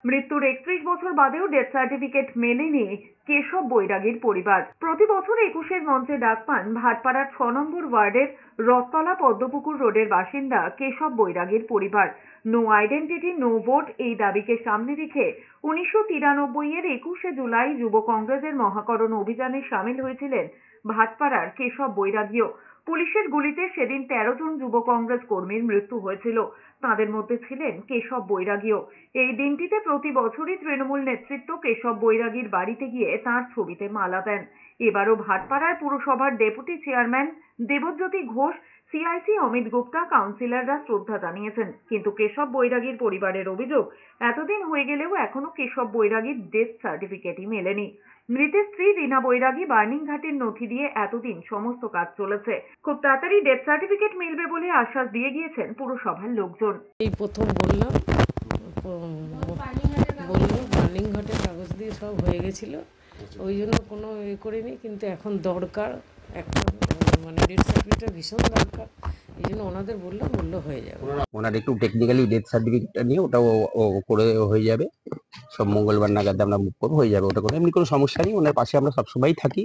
মৃত্যুর ৩১ বছর বাদেও ডেথ সার্টিফিকেট মেলেনি কেশব বৈরাগীর পরিবার। প্রতি বছর ২১ মঞ্চে ডাক পান ভাটপাড়ার ৬ নম্বর ওয়ার্ডের রথতলা পদ্মপুকুর রোডের বাসিন্দা কেশব বৈরাগীর পরিবার। নো আইডেন্টিটি নো ভোট এই দাবিকে সামনে রেখে ১৯৯৩-এর ২১ জুলাই যুব কংগ্রেসের মহাকরণ অভিযানে সামিল হয়েছিলেন ভাটপাড়ার কেশব বৈরাগীও। পুলিশের গুলিতে সেদিন ১৩ জন যুব কংগ্রেস কর্মীর মৃত্যু হয়েছিল। তাদের মধ্যে ছিলেন কেশব বৈরাগীও। এই দিনটিতে প্রতি বছরই তৃণমূল নেতৃত্ব কেশব বৈরাগীর বাড়িতে গিয়ে তাঁর ছবিতে মালা দেন। এবারও ভাটপাড়ার পুরসভার deputy chairman Debjyoti Ghosh, CIC Amit Gupta, কাউন্সিলররা শ্রদ্ধা জানিয়েছেন। কিন্তু কেশব বৈরাগীর পরিবারের অভিযোগ, এতদিন হয়ে গেলেও এখনো কেশব বৈরাগীর ডেথ সার্টিফিকেটই মেলেনি। মৃতের স্ত্রী রীনা বৈরাগী বার্নিংঘাটের নথি দিয়ে এতদিন সমস্ত কাজ চলেছে। খুব তাড়াতাড়ি ডেথ সার্টিফিকেট মিলবে বলে আশ্বাস দিয়ে গিয়েছেন পুরসভার লোকজন। এই প্রথম বললো বার্নিংঘাটের কাগজ দিয়ে সব হয়ে গেছিলো, ওই জন্য কোনো করিনি। কিন্তু এখন দরকার একটা, মানে ডেথ সার্টিফিকেটটা ভীষণ দরকার। এই জন্য ওনাদের বললো হয়ে যাবে। ওনার একটু টেকনিক্যালি ডেথ সার্টিফিকেটটা নিয়ে ওটাও করে হয়ে যাবে। সব মঙ্গলবার নাগাদ আমরা মুখ করবো, হয়ে যাবে। ওটা কোনো এমনি কোনো সমস্যা নেই। ওনার পাশে আমরা সবসময়ই থাকি।